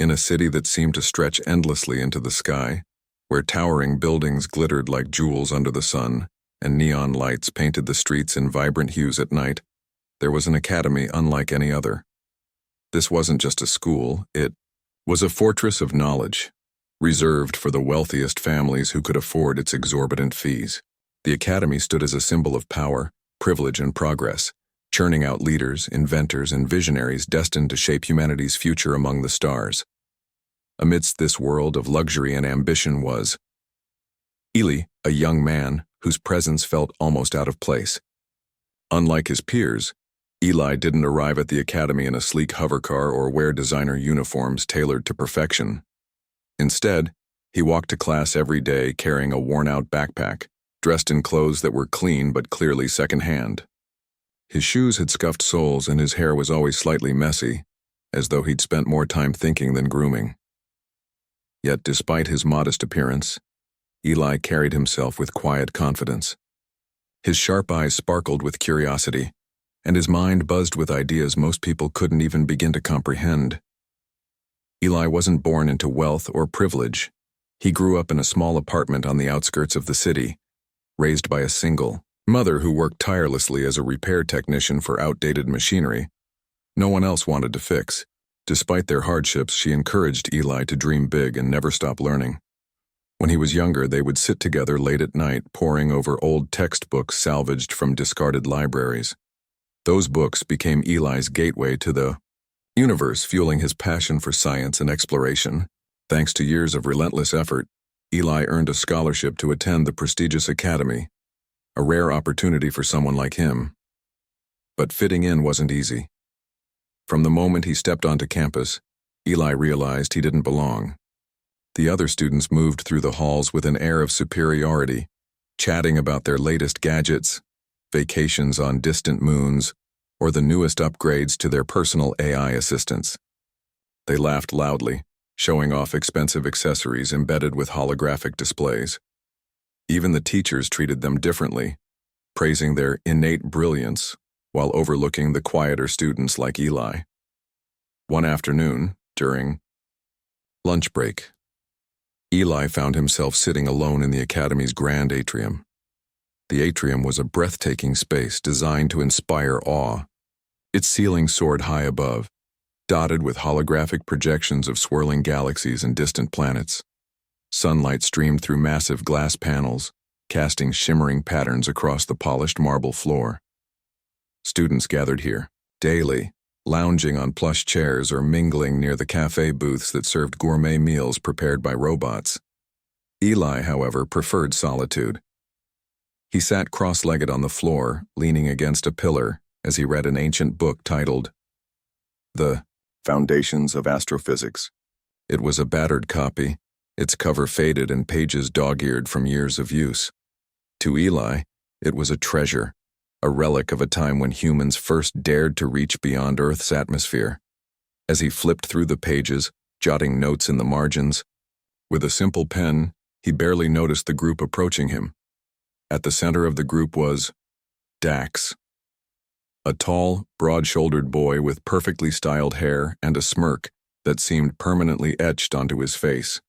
In a city that seemed to stretch endlessly into the sky, where towering buildings glittered like jewels under the sun, and neon lights painted the streets in vibrant hues at night, there was an academy unlike any other. This wasn't just a school, it was a fortress of knowledge, reserved for the wealthiest families who could afford its exorbitant fees. The academy stood as a symbol of power, privilege, and progress, churning out leaders, inventors, and visionaries destined to shape humanity's future among the stars. Amidst this world of luxury and ambition was Eli, a young man whose presence felt almost out of place. Unlike his peers, Eli didn't arrive at the academy in a sleek hovercar or wear designer uniforms tailored to perfection. Instead, he walked to class every day carrying a worn-out backpack, dressed in clothes that were clean but clearly second-hand. His shoes had scuffed soles and his hair was always slightly messy, as though he'd spent more time thinking than grooming. Yet despite his modest appearance, Eli carried himself with quiet confidence. His sharp eyes sparkled with curiosity, and his mind buzzed with ideas most people couldn't even begin to comprehend. Eli wasn't born into wealth or privilege. He grew up in a small apartment on the outskirts of the city, raised by a single mother who worked tirelessly as a repair technician for outdated machinery no one else wanted to fix. Despite their hardships, she encouraged Eli to dream big and never stop learning. When he was younger, they would sit together late at night, poring over old textbooks salvaged from discarded libraries. Those books became Eli's gateway to the universe, fueling his passion for science and exploration. Thanks to years of relentless effort, Eli earned a scholarship to attend the prestigious academy, a rare opportunity for someone like him. But fitting in wasn't easy. From the moment he stepped onto campus, Eli realized he didn't belong. The other students moved through the halls with an air of superiority, chatting about their latest gadgets, vacations on distant moons, or the newest upgrades to their personal AI assistants. They laughed loudly, showing off expensive accessories embedded with holographic displays. Even the teachers treated them differently, praising their innate brilliance while overlooking the quieter students like Eli. One afternoon, during lunch break, Eli found himself sitting alone in the academy's grand atrium. The atrium was a breathtaking space designed to inspire awe. Its ceiling soared high above, dotted with holographic projections of swirling galaxies and distant planets. Sunlight streamed through massive glass panels, casting shimmering patterns across the polished marble floor. Students gathered here, daily, lounging on plush chairs or mingling near the cafe booths that served gourmet meals prepared by robots. Eli, however, preferred solitude. He sat cross-legged on the floor, leaning against a pillar as he read an ancient book titled The Foundations of Astrophysics. It was a battered copy, its cover faded and pages dog-eared from years of use. To Eli, it was a treasure, a relic of a time when humans first dared to reach beyond Earth's atmosphere. As he flipped through the pages, jotting notes in the margins, with a simple pen, he barely noticed the group approaching him. At the center of the group was Dax, a tall, broad-shouldered boy with perfectly styled hair and a smirk that seemed permanently etched onto his face.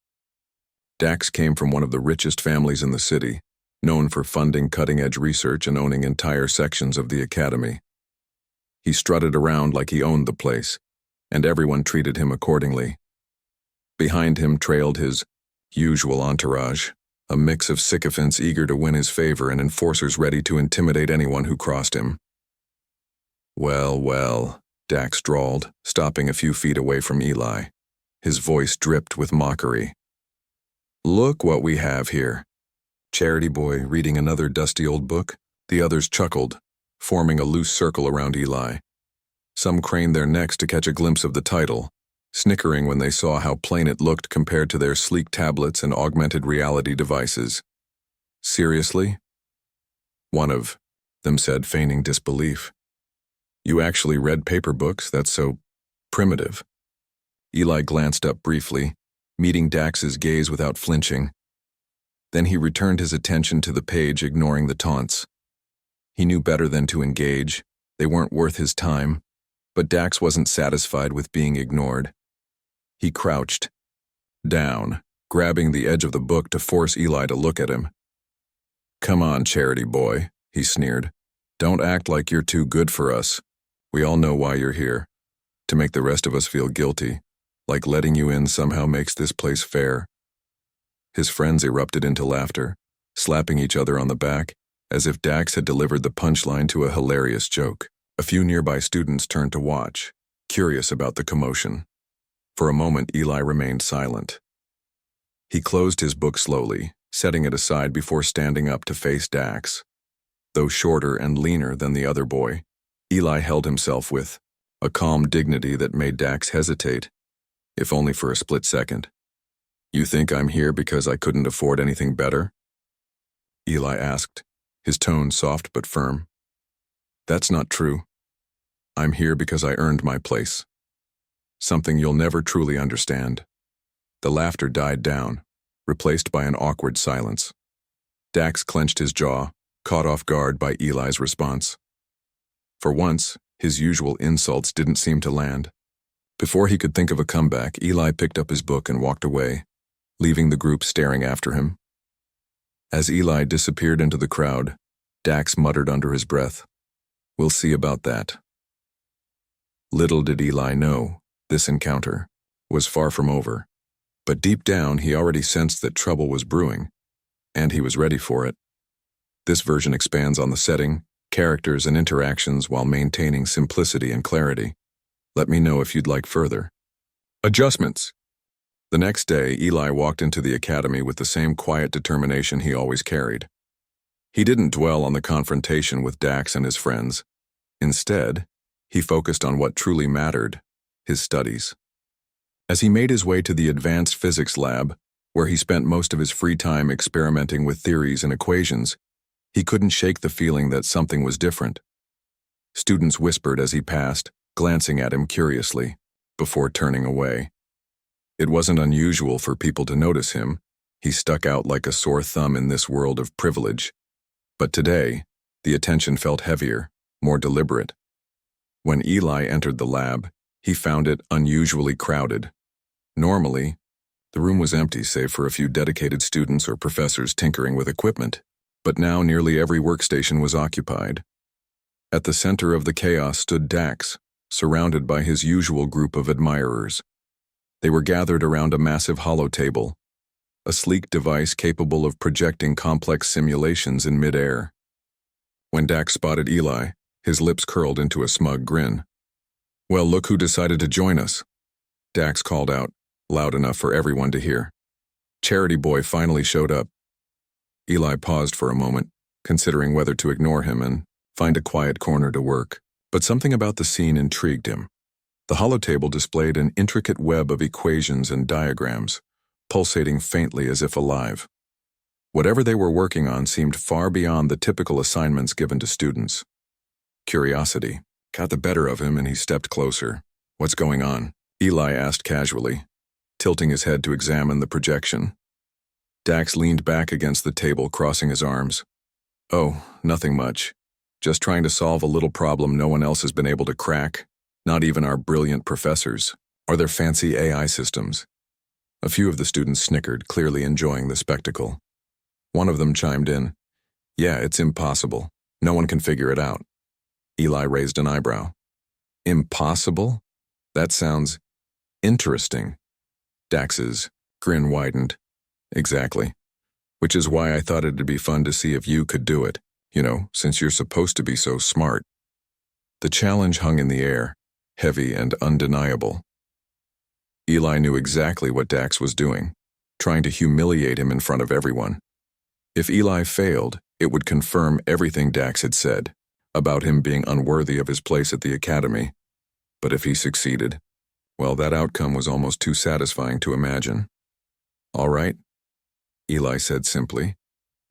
Dax came from one of the richest families in the city, known for funding cutting-edge research and owning entire sections of the academy. He strutted around like he owned the place, and everyone treated him accordingly. Behind him trailed his usual entourage, a mix of sycophants eager to win his favor and enforcers ready to intimidate anyone who crossed him. "Well, well," Dax drawled, stopping a few feet away from Eli. His voice dripped with mockery. "Look what we have here." Charity boy reading another dusty old book? The others chuckled, forming a loose circle around Eli. Some craned their necks to catch a glimpse of the title, snickering when they saw how plain it looked compared to their sleek tablets and augmented reality devices. "Seriously?" One of them said, feigning disbelief. "You actually read paper books? That's so primitive." Eli glanced up briefly, meeting Dax's gaze without flinching. Then he returned his attention to the page, ignoring the taunts. He knew better than to engage. They weren't worth his time. But Dax wasn't satisfied with being ignored. He crouched down, grabbing the edge of the book to force Eli to look at him. "Come on, charity boy," he sneered. "Don't act like you're too good for us. We all know why you're here. To make the rest of us feel guilty, like letting you in somehow makes this place fair." His friends erupted into laughter, slapping each other on the back, as if Dax had delivered the punchline to a hilarious joke. A few nearby students turned to watch, curious about the commotion. For a moment, Eli remained silent. He closed his book slowly, setting it aside before standing up to face Dax. Though shorter and leaner than the other boy, Eli held himself with a calm dignity that made Dax hesitate, if only for a split second. "You think I'm here because I couldn't afford anything better?" Eli asked, his tone soft but firm. "That's not true. I'm here because I earned my place. Something you'll never truly understand." The laughter died down, replaced by an awkward silence. Dax clenched his jaw, caught off guard by Eli's response. For once, his usual insults didn't seem to land. Before he could think of a comeback, Eli picked up his book and walked away, leaving the group staring after him. As Eli disappeared into the crowd, Dax muttered under his breath, "We'll see about that." Little did Eli know, this encounter was far from over, but deep down he already sensed that trouble was brewing, and he was ready for it. This version expands on the setting, characters, and interactions while maintaining simplicity and clarity. Let me know if you'd like further. Adjustments. The next day, Eli walked into the academy with the same quiet determination he always carried. He didn't dwell on the confrontation with Dax and his friends. Instead, he focused on what truly mattered, his studies. As he made his way to the advanced physics lab, where he spent most of his free time experimenting with theories and equations, he couldn't shake the feeling that something was different. Students whispered as he passed, glancing at him curiously, before turning away. It wasn't unusual for people to notice him. He stuck out like a sore thumb in this world of privilege. But today, the attention felt heavier, more deliberate. When Eli entered the lab, he found it unusually crowded. Normally, the room was empty save for a few dedicated students or professors tinkering with equipment, but now nearly every workstation was occupied. At the center of the chaos stood Dax, surrounded by his usual group of admirers. They were gathered around a massive holotable, a sleek device capable of projecting complex simulations in midair. When Dax spotted Eli, his lips curled into a smug grin. "Well, look who decided to join us," Dax called out, loud enough for everyone to hear. Charity Boy finally showed up. Eli paused for a moment, considering whether to ignore him and find a quiet corner to work. But something about the scene intrigued him. The holotable displayed an intricate web of equations and diagrams, pulsating faintly as if alive. Whatever they were working on seemed far beyond the typical assignments given to students. Curiosity got the better of him and he stepped closer. "What's going on?" Eli asked casually, tilting his head to examine the projection. Dax leaned back against the table, crossing his arms. "Oh, nothing much. Just trying to solve a little problem no one else has been able to crack, not even our brilliant professors or their fancy AI systems." A few of the students snickered, clearly enjoying the spectacle. One of them chimed in, "Yeah, it's impossible. No one can figure it out." Eli raised an eyebrow. "Impossible? That sounds interesting." Dax's grin widened. "Exactly. Which is why I thought it'd be fun to see if you could do it, since you're supposed to be so smart." The challenge hung in the air, heavy and undeniable. Eli knew exactly what Dax was doing, trying to humiliate him in front of everyone. If Eli failed, it would confirm everything Dax had said about him being unworthy of his place at the academy. But if he succeeded, well, that outcome was almost too satisfying to imagine. "All right," Eli said simply,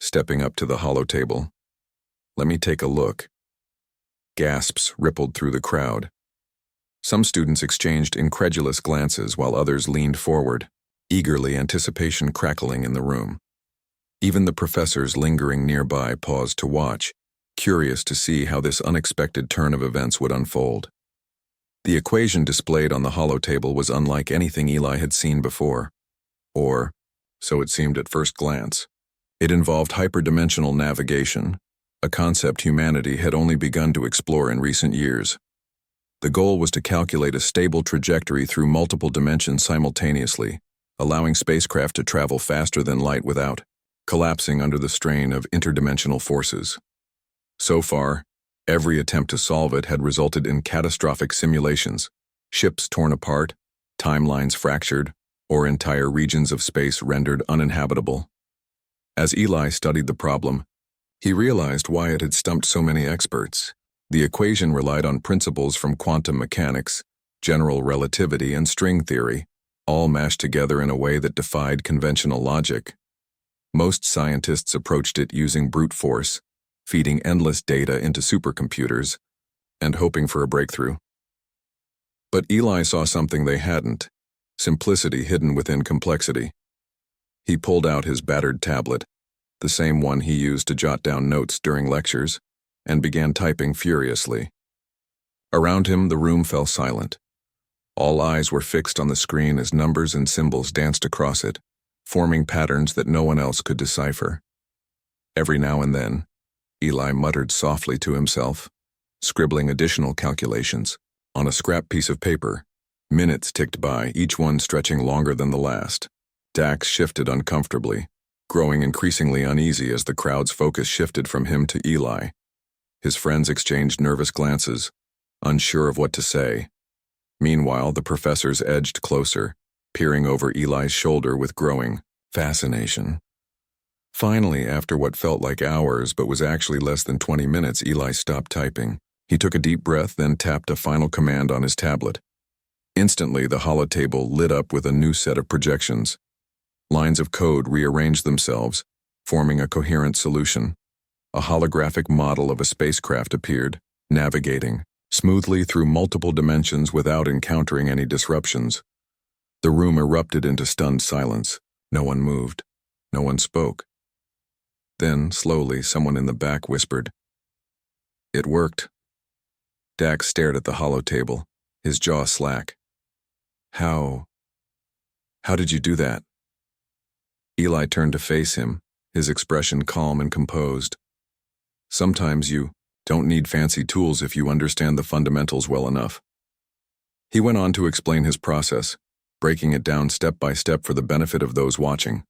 stepping up to the holotable. "Let me take a look." Gasps rippled through the crowd. Some students exchanged incredulous glances while others leaned forward, eagerly, anticipation crackling in the room. Even the professors lingering nearby paused to watch, curious to see how this unexpected turn of events would unfold. The equation displayed on the holotable was unlike anything Eli had seen before. Or, so it seemed at first glance. It involved hyperdimensional navigation, a concept humanity had only begun to explore in recent years. The goal was to calculate a stable trajectory through multiple dimensions simultaneously, allowing spacecraft to travel faster than light without collapsing under the strain of interdimensional forces. So far, every attempt to solve it had resulted in catastrophic simulations, ships torn apart, timelines fractured, or entire regions of space rendered uninhabitable. As Eli studied the problem, he realized why it had stumped so many experts. The equation relied on principles from quantum mechanics, general relativity, and string theory, all mashed together in a way that defied conventional logic. Most scientists approached it using brute force, feeding endless data into supercomputers, and hoping for a breakthrough. But Eli saw something they hadn't: simplicity hidden within complexity. He pulled out his battered tablet, the same one he used to jot down notes during lectures, and began typing furiously. Around him, the room fell silent. All eyes were fixed on the screen as numbers and symbols danced across it, forming patterns that no one else could decipher. Every now and then, Eli muttered softly to himself, scribbling additional calculations on a scrap piece of paper. Minutes ticked by, each one stretching longer than the last. Dax shifted uncomfortably, growing increasingly uneasy as the crowd's focus shifted from him to Eli. His friends exchanged nervous glances, unsure of what to say. Meanwhile, the professors edged closer, peering over Eli's shoulder with growing fascination. Finally, after what felt like hours but was actually less than 20 minutes, Eli stopped typing. He took a deep breath, then tapped a final command on his tablet. Instantly, the holotable lit up with a new set of projections. Lines of code rearranged themselves, forming a coherent solution. A holographic model of a spacecraft appeared, navigating smoothly through multiple dimensions without encountering any disruptions. The room erupted into stunned silence. No one moved. No one spoke. Then, slowly, someone in the back whispered, "It worked." Dax stared at the holotable, his jaw slack. How did you do that?" Eli turned to face him, his expression calm and composed. "Sometimes you don't need fancy tools if you understand the fundamentals well enough." He went on to explain his process, breaking it down step by step for the benefit of those watching.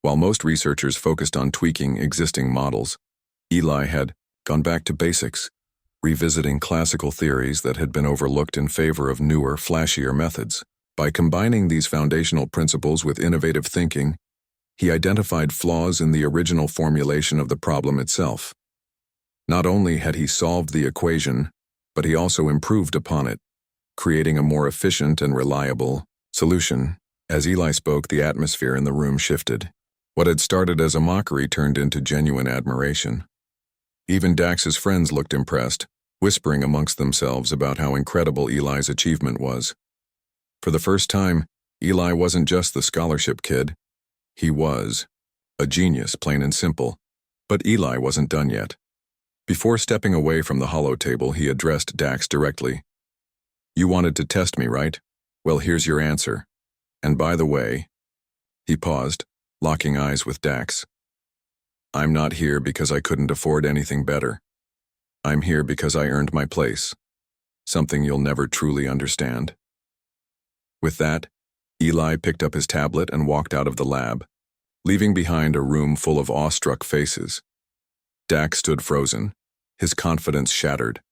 While most researchers focused on tweaking existing models, Eli had gone back to basics, revisiting classical theories that had been overlooked in favor of newer, flashier methods. By combining these foundational principles with innovative thinking, he identified flaws in the original formulation of the problem itself. Not only had he solved the equation, but he also improved upon it, creating a more efficient and reliable solution. As Eli spoke, the atmosphere in the room shifted. What had started as a mockery turned into genuine admiration. Even Dax's friends looked impressed, whispering amongst themselves about how incredible Eli's achievement was. For the first time, Eli wasn't just the scholarship kid. He was a genius, plain and simple. But Eli wasn't done yet. Before stepping away from the holotable, he addressed Dax directly. "You wanted to test me, right? Well, here's your answer. And by the way," he paused, locking eyes with Dax, "I'm not here because I couldn't afford anything better. I'm here because I earned my place, something you'll never truly understand." With that, Eli picked up his tablet and walked out of the lab, leaving behind a room full of awestruck faces. Dax stood frozen, his confidence shattered.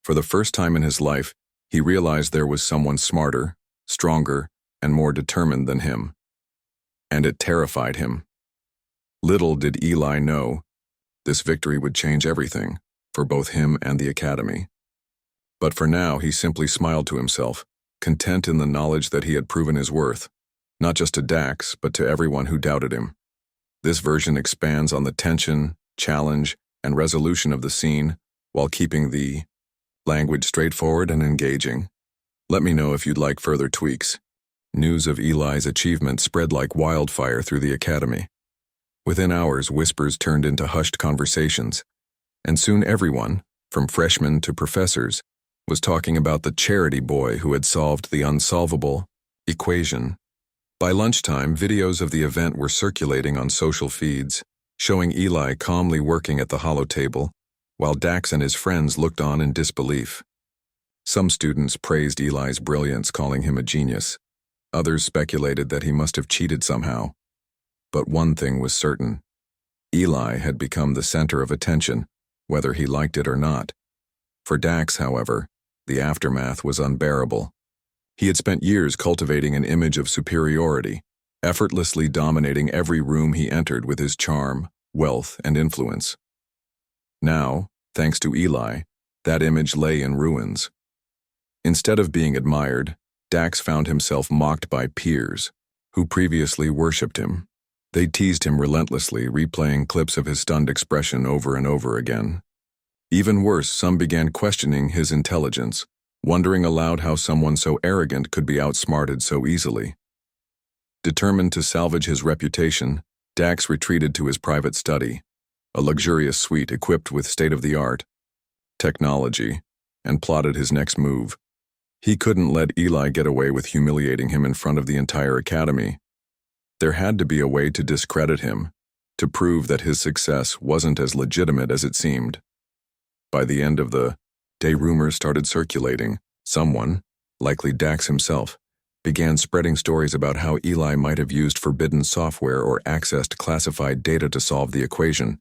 For the first time in his life, he realized there was someone smarter, stronger, and more determined than him. And it terrified him. Little did Eli know, this victory would change everything, for both him and the Academy. But for now, he simply smiled to himself, content in the knowledge that he had proven his worth, not just to Dax, but to everyone who doubted him. This version expands on the tension, challenge, and resolution of the scene, while keeping the language straightforward and engaging. Let me know if you'd like further tweaks. News of Eli's achievement spread like wildfire through the Academy. Within hours, whispers turned into hushed conversations, and soon everyone, from freshmen to professors, was talking about the charity boy who had solved the unsolvable equation. By lunchtime, videos of the event were circulating on social feeds, showing Eli calmly working at the holotable, while Dax and his friends looked on in disbelief. Some students praised Eli's brilliance, calling him a genius. Others speculated that he must have cheated somehow. But one thing was certain. Eli had become the center of attention, whether he liked it or not. For Dax, however, the aftermath was unbearable. He had spent years cultivating an image of superiority, effortlessly dominating every room he entered with his charm, wealth, and influence. Now, thanks to Eli, that image lay in ruins. Instead of being admired, Dax found himself mocked by peers, who previously worshipped him. They teased him relentlessly, replaying clips of his stunned expression over and over again. Even worse, some began questioning his intelligence, wondering aloud how someone so arrogant could be outsmarted so easily. Determined to salvage his reputation, Dax retreated to his private study, a luxurious suite equipped with state-of-the-art technology, and plotted his next move. He couldn't let Eli get away with humiliating him in front of the entire academy. There had to be a way to discredit him, to prove that his success wasn't as legitimate as it seemed. By the end of the day, rumors started circulating. Someone, likely Dax himself, began spreading stories about how Eli might have used forbidden software or accessed classified data to solve the equation.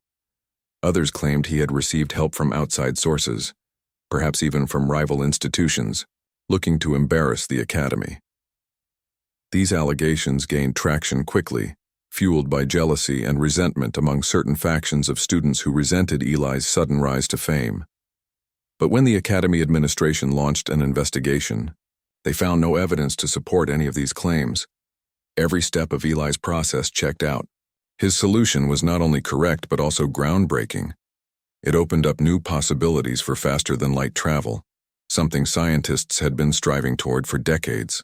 Others claimed he had received help from outside sources, perhaps even from rival institutions, looking to embarrass the academy. These allegations gained traction quickly, fueled by jealousy and resentment among certain factions of students who resented Eli's sudden rise to fame. But when the academy administration launched an investigation, they found no evidence to support any of these claims. Every step of Eli's process checked out. His solution was not only correct but also groundbreaking. It opened up new possibilities for faster-than-light travel, something scientists had been striving toward for decades.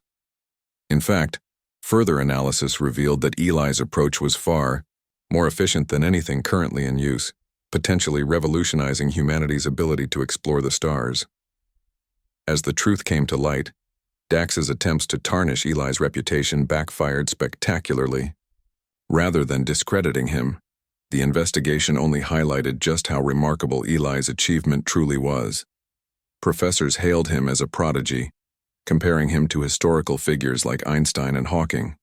In fact, further analysis revealed that Eli's approach was far more efficient than anything currently in use, potentially revolutionizing humanity's ability to explore the stars. As the truth came to light, Dax's attempts to tarnish Eli's reputation backfired spectacularly. Rather than discrediting him, the investigation only highlighted just how remarkable Eli's achievement truly was. Professors hailed him as a prodigy, comparing him to historical figures like Einstein and Hawking.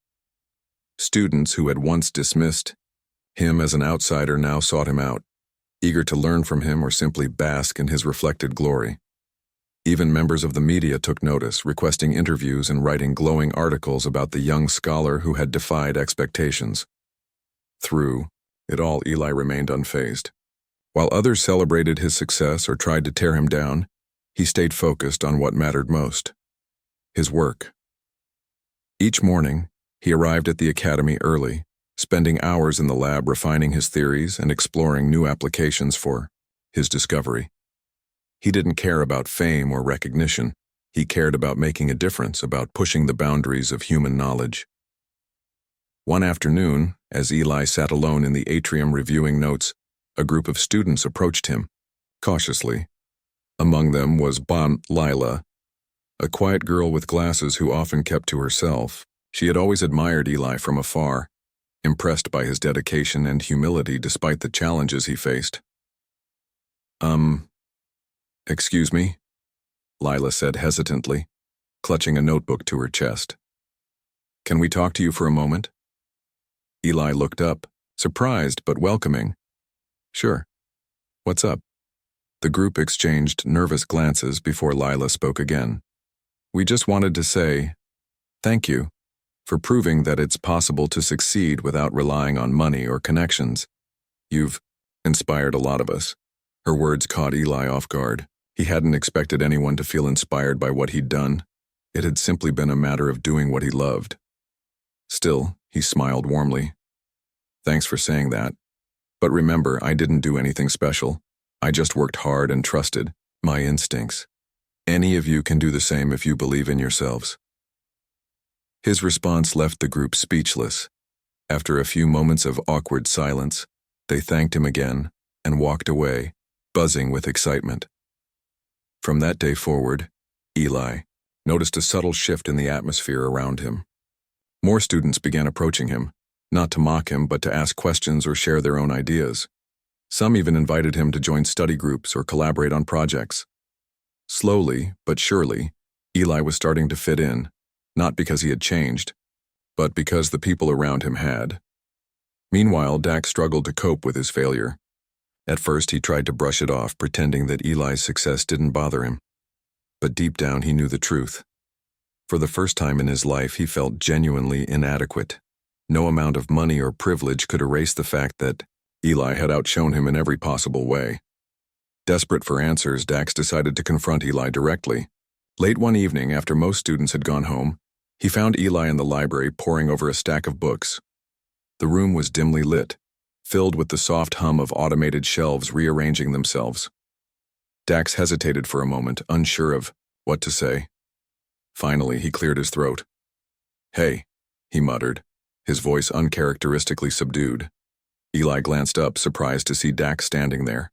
Students who had once dismissed him as an outsider now sought him out, eager to learn from him or simply bask in his reflected glory. Even members of the media took notice, requesting interviews and writing glowing articles about the young scholar who had defied expectations. Through it all, Eli remained unfazed. While others celebrated his success or tried to tear him down, he stayed focused on what mattered most: his work. Each morning, he arrived at the academy early, spending hours in the lab refining his theories and exploring new applications for his discovery. He didn't care about fame or recognition. He cared about making a difference, about pushing the boundaries of human knowledge. One afternoon, as Eli sat alone in the atrium reviewing notes, a group of students approached him, cautiously. Among them was Lila, a quiet girl with glasses who often kept to herself. She had always admired Eli from afar, impressed by his dedication and humility despite the challenges he faced. Excuse me?" Lila said hesitantly, clutching a notebook to her chest. "Can we talk to you for a moment?" Eli looked up, surprised but welcoming. "Sure. What's up?" The group exchanged nervous glances before Lila spoke again. "We just wanted to say thank you for proving that it's possible to succeed without relying on money or connections. You've inspired a lot of us." Her words caught Eli off guard. He hadn't expected anyone to feel inspired by what he'd done. It had simply been a matter of doing what he loved. Still, he smiled warmly. "Thanks for saying that. But remember, I didn't do anything special. I just worked hard and trusted my instincts. Any of you can do the same if you believe in yourselves." His response left the group speechless. After a few moments of awkward silence, they thanked him again and walked away, buzzing with excitement. From that day forward, Eli noticed a subtle shift in the atmosphere around him. More students began approaching him, not to mock him but to ask questions or share their own ideas. Some even invited him to join study groups or collaborate on projects. Slowly, but surely, Eli was starting to fit in, not because he had changed, but because the people around him had. Meanwhile, Dax struggled to cope with his failure. At first, he tried to brush it off, pretending that Eli's success didn't bother him. But deep down, he knew the truth. For the first time in his life, he felt genuinely inadequate. No amount of money or privilege could erase the fact that Eli had outshone him in every possible way. Desperate for answers, Dax decided to confront Eli directly. Late one evening, after most students had gone home, he found Eli in the library poring over a stack of books. The room was dimly lit, filled with the soft hum of automated shelves rearranging themselves. Dax hesitated for a moment, unsure of what to say. Finally, he cleared his throat. "Hey," he muttered, his voice uncharacteristically subdued. Eli glanced up, surprised to see Dax standing there.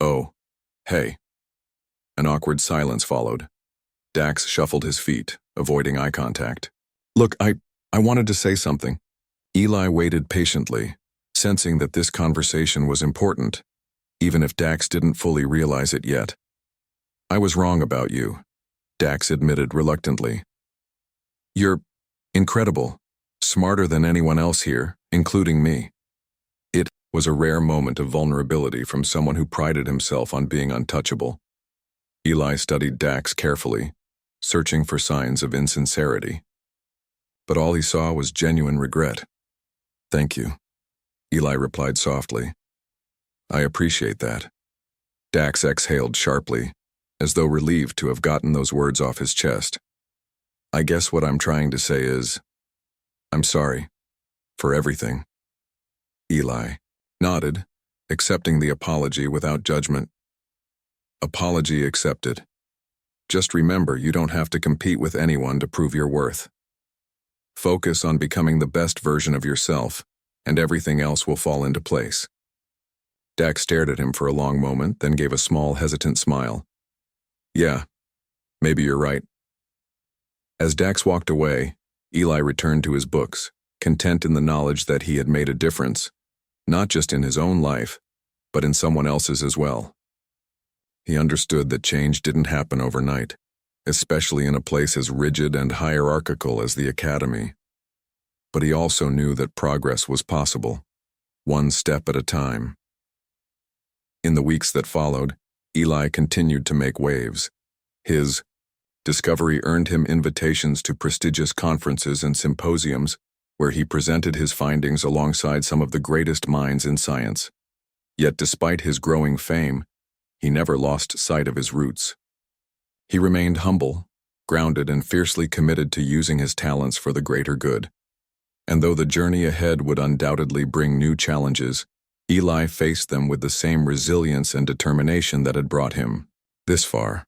"Oh, hey." An awkward silence followed. Dax shuffled his feet, avoiding eye contact. "Look, I wanted to say something." Eli waited patiently, sensing that this conversation was important, even if Dax didn't fully realize it yet. "I was wrong about you," Dax admitted reluctantly. "You're incredible, smarter than anyone else here, including me." It was a rare moment of vulnerability from someone who prided himself on being untouchable. Eli studied Dax carefully, searching for signs of insincerity. But all he saw was genuine regret. "Thank you," Eli replied softly. "I appreciate that." Dax exhaled sharply, as though relieved to have gotten those words off his chest. "I guess what I'm trying to say is, I'm sorry. For everything." Eli nodded, accepting the apology without judgment. "Apology accepted. Just remember, you don't have to compete with anyone to prove your worth. Focus on becoming the best version of yourself, and everything else will fall into place." Dax stared at him for a long moment, then gave a small, hesitant smile. "Yeah, maybe you're right." As Dax walked away, Eli returned to his books, content in the knowledge that he had made a difference, not just in his own life, but in someone else's as well. He understood that change didn't happen overnight, especially in a place as rigid and hierarchical as the academy. But he also knew that progress was possible, one step at a time. In the weeks that followed, Eli continued to make waves. His discovery earned him invitations to prestigious conferences and symposiums where he presented his findings alongside some of the greatest minds in science. Yet despite his growing fame, he never lost sight of his roots. He remained humble, grounded, and fiercely committed to using his talents for the greater good. And though the journey ahead would undoubtedly bring new challenges, Eli faced them with the same resilience and determination that had brought him this far.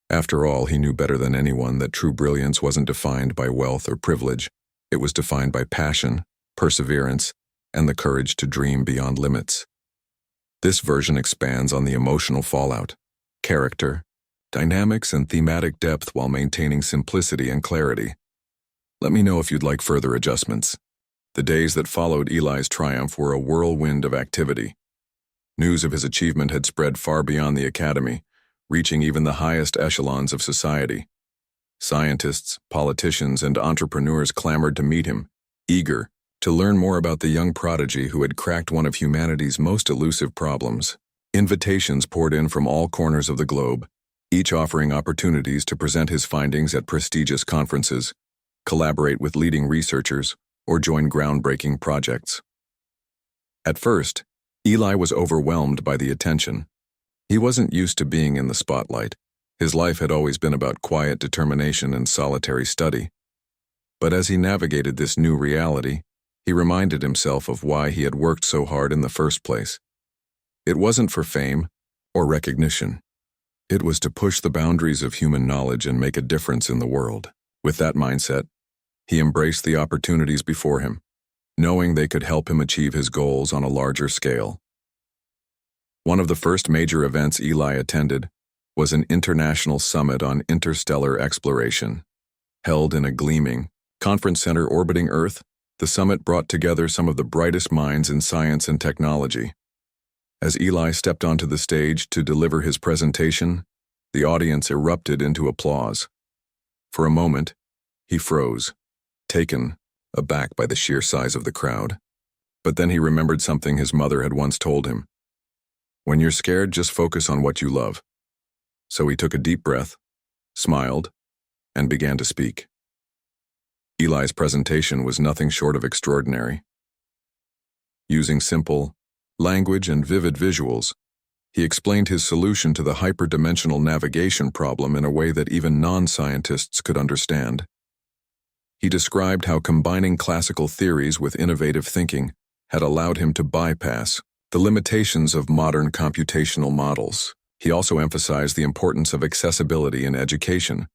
After all, he knew better than anyone that true brilliance wasn't defined by wealth or privilege. It was defined by passion, perseverance, and the courage to dream beyond limits. This version expands on the emotional fallout, character, dynamics, and thematic depth while maintaining simplicity and clarity. Let me know if you'd like further adjustments. The days that followed Eli's triumph were a whirlwind of activity. News of his achievement had spread far beyond the academy, reaching even the highest echelons of society. Scientists, politicians, and entrepreneurs clamored to meet him, eager to learn more about the young prodigy who had cracked one of humanity's most elusive problems. Invitations poured in from all corners of the globe, each offering opportunities to present his findings at prestigious conferences, collaborate with leading researchers, or join groundbreaking projects. At first, Eli was overwhelmed by the attention. He wasn't used to being in the spotlight. His life had always been about quiet determination and solitary study. But as he navigated this new reality, he reminded himself of why he had worked so hard in the first place. It wasn't for fame or recognition. It was to push the boundaries of human knowledge and make a difference in the world. With that mindset, he embraced the opportunities before him, knowing they could help him achieve his goals on a larger scale. One of the first major events Eli attended was an international summit on interstellar exploration. Held in a gleaming conference center orbiting Earth, the summit brought together some of the brightest minds in science and technology. As Eli stepped onto the stage to deliver his presentation, the audience erupted into applause. For a moment, he froze, taken aback by the sheer size of the crowd. But then he remembered something his mother had once told him. When you're scared, just focus on what you love. So he took a deep breath, smiled, and began to speak. Eli's presentation was nothing short of extraordinary. Using simple language and vivid visuals, he explained his solution to the hyperdimensional navigation problem in a way that even non-scientists could understand. He described how combining classical theories with innovative thinking had allowed him to bypass the limitations of modern computational models. He also emphasized the importance of accessibility in education,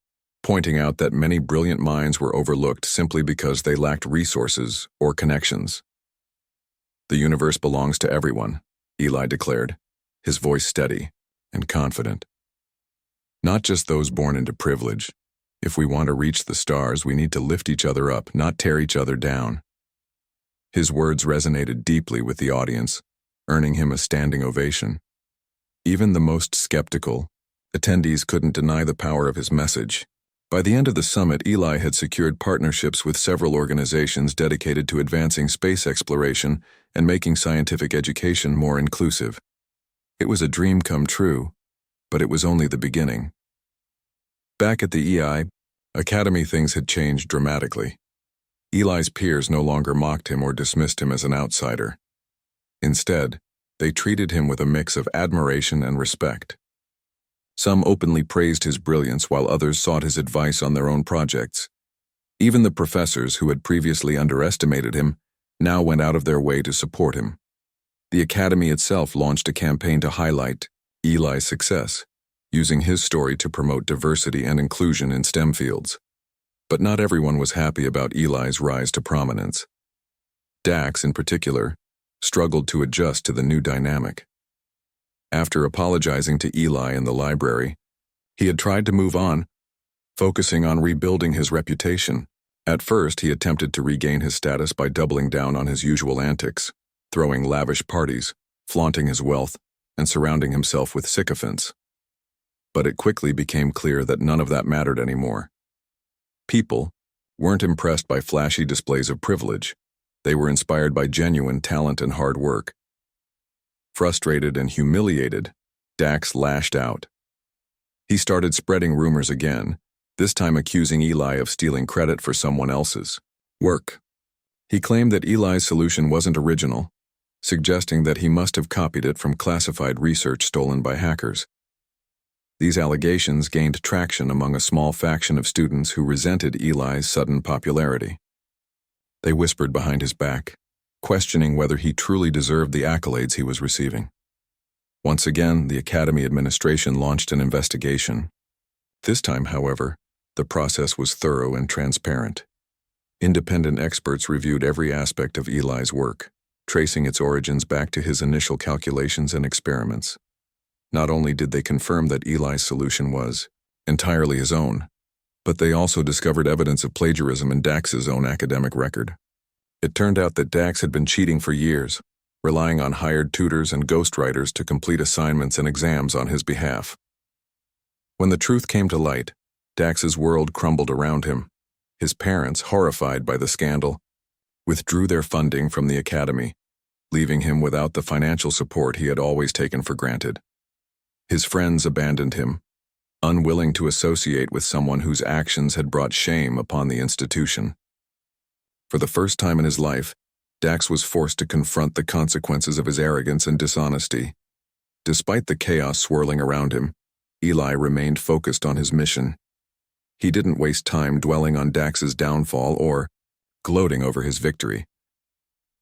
pointing out that many brilliant minds were overlooked simply because they lacked resources or connections. The universe belongs to everyone, Eli declared, his voice steady and confident. Not just those born into privilege. If we want to reach the stars, we need to lift each other up, not tear each other down. His words resonated deeply with the audience, earning him a standing ovation. Even the most skeptical attendees couldn't deny the power of his message. By the end of the summit, Eli had secured partnerships with several organizations dedicated to advancing space exploration and making scientific education more inclusive. It was a dream come true, but it was only the beginning. Back at the EI Academy, things had changed dramatically. Eli's peers no longer mocked him or dismissed him as an outsider. Instead, they treated him with a mix of admiration and respect. Some openly praised his brilliance while others sought his advice on their own projects. Even the professors who had previously underestimated him now went out of their way to support him. The Academy itself launched a campaign to highlight Eli's success, using his story to promote diversity and inclusion in STEM fields. But not everyone was happy about Eli's rise to prominence. Dax, in particular, struggled to adjust to the new dynamic. After apologizing to Eli in the library, he had tried to move on, focusing on rebuilding his reputation. At first, he attempted to regain his status by doubling down on his usual antics, throwing lavish parties, flaunting his wealth, and surrounding himself with sycophants. But it quickly became clear that none of that mattered anymore. People weren't impressed by flashy displays of privilege. They were inspired by genuine talent and hard work. Frustrated and humiliated, Dax lashed out. He started spreading rumors again, this time accusing Eli of stealing credit for someone else's work. He claimed that Eli's solution wasn't original, suggesting that he must have copied it from classified research stolen by hackers. These allegations gained traction among a small faction of students who resented Eli's sudden popularity. They whispered behind his back, questioning whether he truly deserved the accolades he was receiving. Once again, the Academy administration launched an investigation. This time, however, the process was thorough and transparent. Independent experts reviewed every aspect of Eli's work, tracing its origins back to his initial calculations and experiments. Not only did they confirm that Eli's solution was entirely his own, but they also discovered evidence of plagiarism in Dax's own academic record. It turned out that Dax had been cheating for years, relying on hired tutors and ghostwriters to complete assignments and exams on his behalf. When the truth came to light, Dax's world crumbled around him. His parents, horrified by the scandal, withdrew their funding from the Academy, leaving him without the financial support he had always taken for granted. His friends abandoned him, unwilling to associate with someone whose actions had brought shame upon the institution. For the first time in his life, Dax was forced to confront the consequences of his arrogance and dishonesty. Despite the chaos swirling around him, Eli remained focused on his mission. He didn't waste time dwelling on Dax's downfall or gloating over his victory.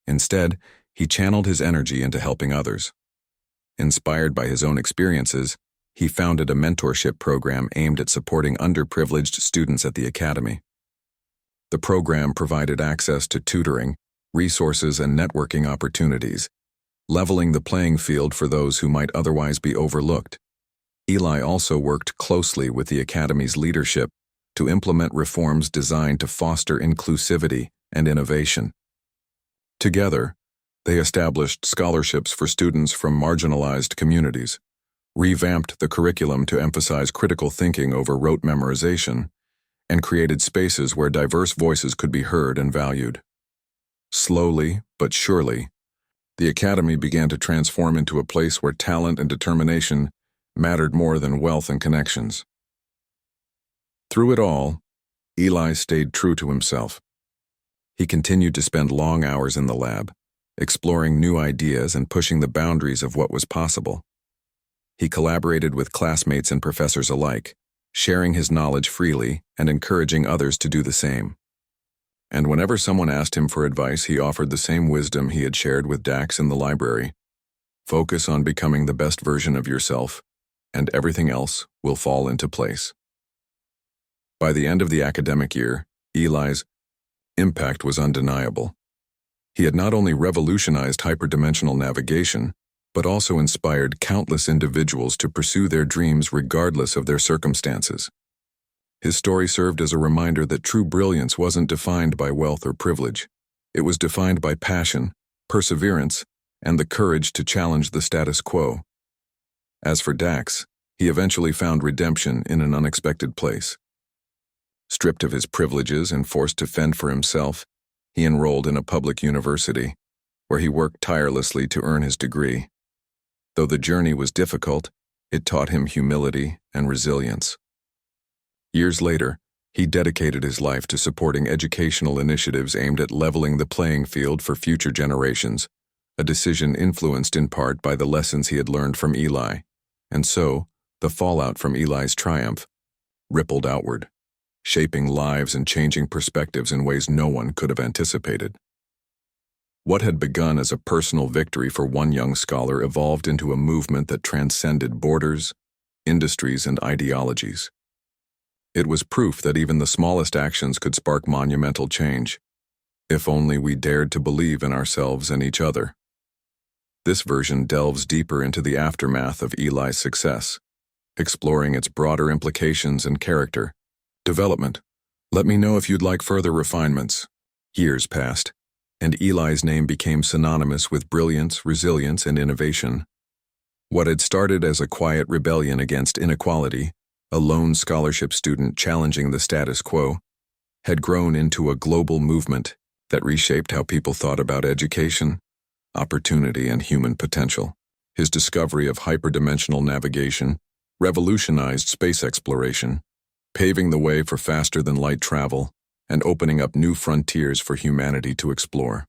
Instead, he channeled his energy into helping others. Inspired by his own experiences, he founded a mentorship program aimed at supporting underprivileged students at the Academy. The program provided access to tutoring, resources, and networking opportunities, leveling the playing field for those who might otherwise be overlooked. Eli also worked closely with the Academy's leadership to implement reforms designed to foster inclusivity and innovation. Together, they established scholarships for students from marginalized communities, revamped the curriculum to emphasize critical thinking over rote memorization, and created spaces where diverse voices could be heard and valued. Slowly, but surely, the Academy began to transform into a place where talent and determination mattered more than wealth and connections. Through it all, Eli stayed true to himself. He continued to spend long hours in the lab, exploring new ideas and pushing the boundaries of what was possible. He collaborated with classmates and professors alike, sharing his knowledge freely and encouraging others to do the same. And whenever someone asked him for advice, he offered the same wisdom he had shared with Dax in the library. Focus on becoming the best version of yourself, and everything else will fall into place. By the end of the academic year, Eli's impact was undeniable. He had not only revolutionized hyperdimensional navigation, but also inspired countless individuals to pursue their dreams regardless of their circumstances. His story served as a reminder that true brilliance wasn't defined by wealth or privilege. It was defined by passion, perseverance, and the courage to challenge the status quo. As for Dax, he eventually found redemption in an unexpected place. Stripped of his privileges and forced to fend for himself, he enrolled in a public university, where he worked tirelessly to earn his degree. Though the journey was difficult, it taught him humility and resilience. Years later, he dedicated his life to supporting educational initiatives aimed at leveling the playing field for future generations, a decision influenced in part by the lessons he had learned from Eli. And so, the fallout from Eli's triumph rippled outward, shaping lives and changing perspectives in ways no one could have anticipated. What had begun as a personal victory for one young scholar evolved into a movement that transcended borders, industries, and ideologies. It was proof that even the smallest actions could spark monumental change, if only we dared to believe in ourselves and each other. This version delves deeper into the aftermath of Eli's success, exploring its broader implications and character development. Let me know if you'd like further refinements. Years passed, and Eli's name became synonymous with brilliance, resilience, and innovation. What had started as a quiet rebellion against inequality, a lone scholarship student challenging the status quo, had grown into a global movement that reshaped how people thought about education, opportunity, and human potential. His discovery of hyperdimensional navigation revolutionized space exploration, paving the way for faster-than-light travel and opening up new frontiers for humanity to explore.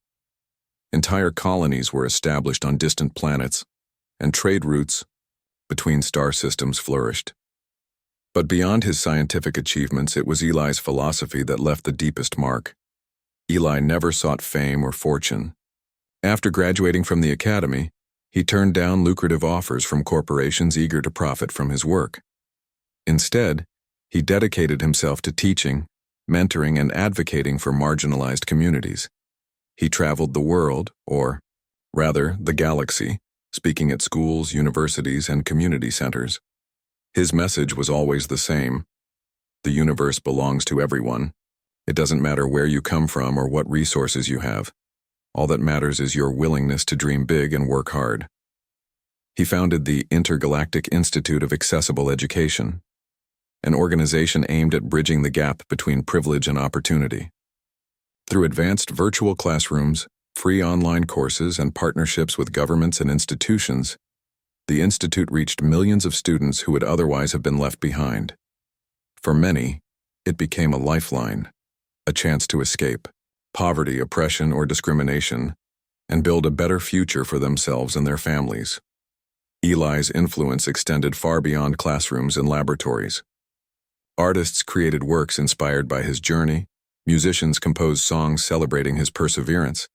Entire colonies were established on distant planets, and trade routes between star systems flourished. But beyond his scientific achievements, it was Eli's philosophy that left the deepest mark. Eli never sought fame or fortune. After graduating from the academy, he turned down lucrative offers from corporations eager to profit from his work. Instead, he dedicated himself to teaching, mentoring, and advocating for marginalized communities. He traveled the world, or rather, the galaxy, speaking at schools, universities, and community centers. His message was always the same: the universe belongs to everyone. It doesn't matter where you come from or what resources you have. All that matters is your willingness to dream big and work hard. He founded the Intergalactic Institute of Accessible Education, an organization aimed at bridging the gap between privilege and opportunity. Through advanced virtual classrooms, free online courses, and partnerships with governments and institutions, the Institute reached millions of students who would otherwise have been left behind. For many, it became a lifeline, a chance to escape poverty, oppression, or discrimination, and build a better future for themselves and their families. Eli's influence extended far beyond classrooms and laboratories. Artists created works inspired by his journey, musicians composed songs celebrating his perseverance,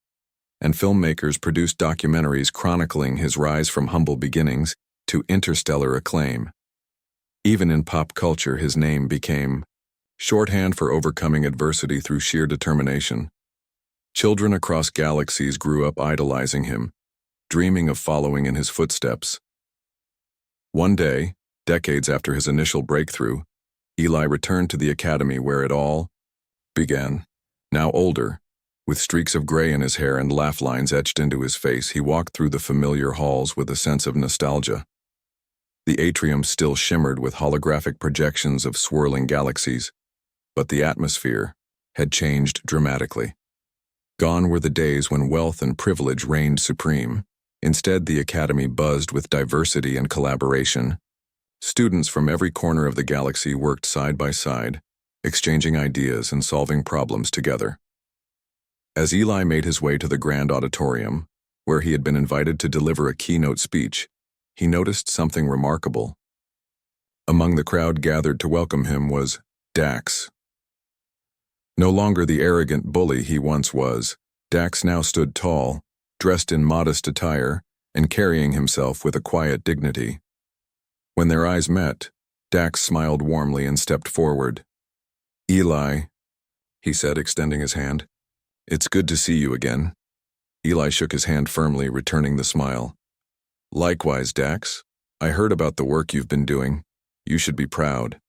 and filmmakers produced documentaries chronicling his rise from humble beginnings to interstellar acclaim. Even in pop culture, his name became shorthand for overcoming adversity through sheer determination. Children across galaxies grew up idolizing him, dreaming of following in his footsteps. One day, Decades after his initial breakthrough, Eli returned to the academy where it all began. Now older, with streaks of gray in his hair and laugh lines etched into his face, he walked through the familiar halls with a sense of nostalgia. The atrium still shimmered with holographic projections of swirling galaxies, but the atmosphere had changed dramatically. Gone were the days when wealth and privilege reigned supreme. Instead, the academy buzzed with diversity and collaboration. Students from every corner of the galaxy worked side by side, exchanging ideas and solving problems together. As Eli made his way to the grand auditorium, where he had been invited to deliver a keynote speech, he noticed something remarkable. Among the crowd gathered to welcome him was Dax. No longer the arrogant bully he once was, Dax now stood tall, dressed in modest attire, and carrying himself with a quiet dignity. When their eyes met, Dax smiled warmly and stepped forward. "Eli," he said, extending his hand. "It's good to see you again." Eli shook his hand firmly, returning the smile. "Likewise, Dax. I heard about the work you've been doing. You should be proud."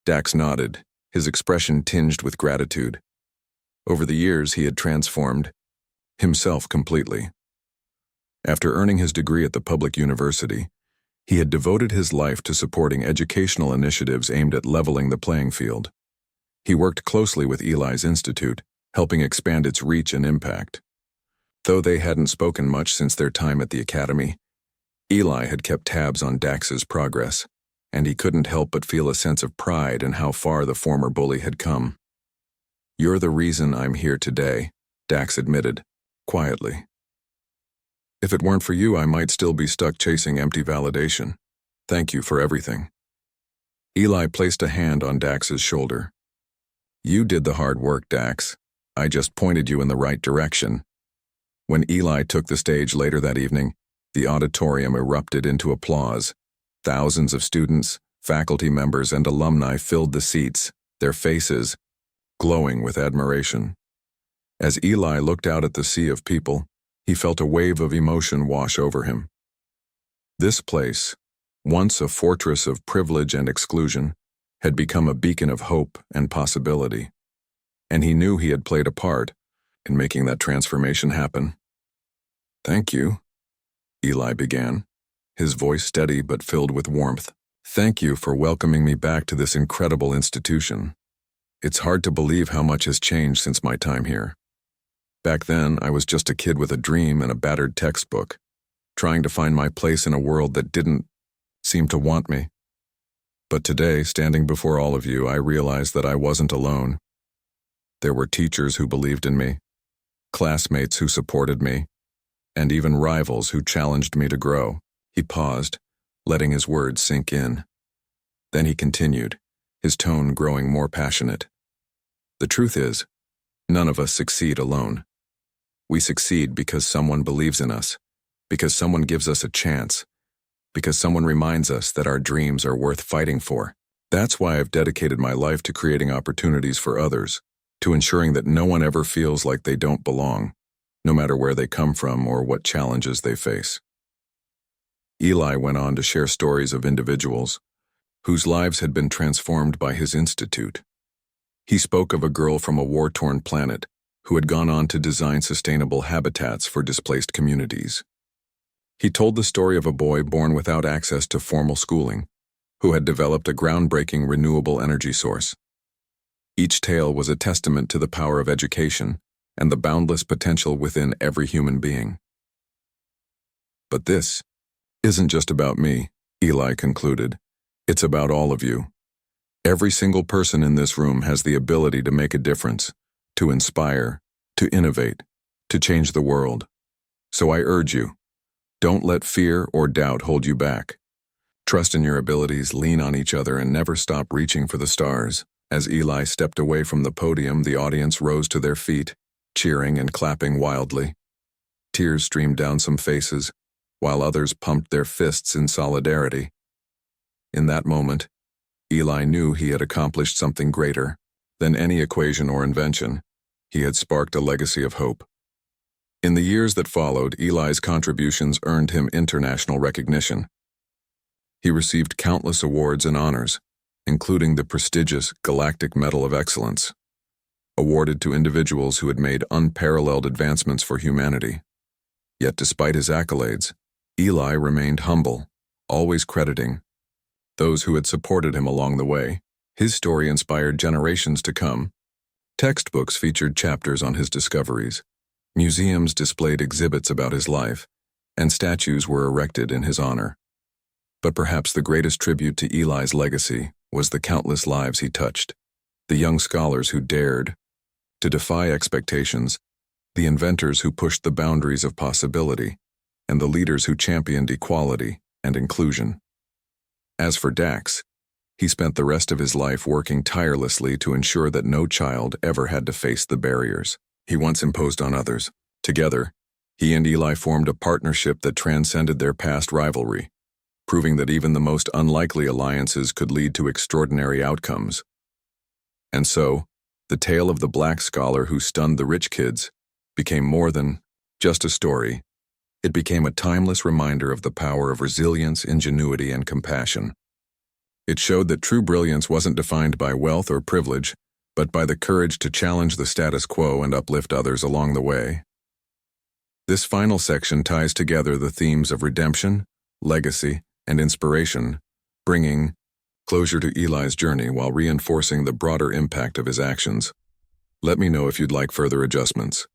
Dax nodded, his expression tinged with gratitude. Over the years, he had transformed himself completely. After earning his degree at the public university, he had devoted his life to supporting educational initiatives aimed at leveling the playing field. He worked closely with Eli's Institute, helping expand its reach and impact. Though they hadn't spoken much since their time at the academy, Eli had kept tabs on Dax's progress, and he couldn't help but feel a sense of pride in how far the former bully had come. "You're the reason I'm here today," Dax admitted, quietly. "If it weren't for you, I might still be stuck chasing empty validation. Thank you for everything." Eli placed a hand on Dax's shoulder. "You did the hard work, Dax. I just pointed you in the right direction." When Eli took the stage later that evening, the auditorium erupted into applause. Thousands of students, faculty members, and alumni filled the seats, their faces glowing with admiration. As Eli looked out at the sea of people, he felt a wave of emotion wash over him. This place, once a fortress of privilege and exclusion, had become a beacon of hope and possibility. And he knew he had played a part in making that transformation happen. "Thank you," Eli began, his voice steady but filled with warmth. "Thank you for welcoming me back to this incredible institution. It's hard to believe how much has changed since my time here. Back then, I was just a kid with a dream and a battered textbook, trying to find my place in a world that didn't seem to want me. But today, standing before all of you, I realized that I wasn't alone. There were teachers who believed in me, classmates who supported me, and even rivals who challenged me to grow." He paused, letting his words sink in. Then he continued, his tone growing more passionate. "The truth is, none of us succeed alone. We succeed because someone believes in us, because someone gives us a chance, because someone reminds us that our dreams are worth fighting for. That's why I've dedicated my life to creating opportunities for others, to ensuring that no one ever feels like they don't belong, no matter where they come from or what challenges they face." Eli went on to share stories of individuals whose lives had been transformed by his institute. He spoke of a girl from a war-torn planet who had gone on to design sustainable habitats for displaced communities. He told the story of a boy born without access to formal schooling, who had developed a groundbreaking renewable energy source. Each tale was a testament to the power of education and the boundless potential within every human being. "But this isn't just about me," Eli concluded. "It's about all of you. Every single person in this room has the ability to make a difference, to inspire, to innovate, to change the world. So I urge you, don't let fear or doubt hold you back. Trust in your abilities, lean on each other, and never stop reaching for the stars." As Eli stepped away from the podium, the audience rose to their feet, cheering and clapping wildly. Tears streamed down some faces, while others pumped their fists in solidarity. In that moment, Eli knew he had accomplished something greater than any equation or invention. He had sparked a legacy of hope. In the years that followed, Eli's contributions earned him international recognition. He received countless awards and honors, including the prestigious Galactic Medal of Excellence, awarded to individuals who had made unparalleled advancements for humanity. Yet despite his accolades, Eli remained humble, always crediting those who had supported him along the way. His story inspired generations to come. Textbooks featured chapters on his discoveries, museums displayed exhibits about his life, and statues were erected in his honor. But perhaps the greatest tribute to Eli's legacy was the countless lives he touched, the young scholars who dared to defy expectations, the inventors who pushed the boundaries of possibility, and the leaders who championed equality and inclusion. As for Dax, he spent the rest of his life working tirelessly to ensure that no child ever had to face the barriers he once imposed on others. Together, he and Eli formed a partnership that transcended their past rivalry, proving that even the most unlikely alliances could lead to extraordinary outcomes. And so, the tale of the black scholar who stunned the rich kids became more than just a story. It became a timeless reminder of the power of resilience, ingenuity, and compassion. It showed that true brilliance wasn't defined by wealth or privilege, but by the courage to challenge the status quo and uplift others along the way. This final section ties together the themes of redemption, legacy, and inspiration, bringing closure to Eli's journey while reinforcing the broader impact of his actions. Let me know if you'd like further adjustments.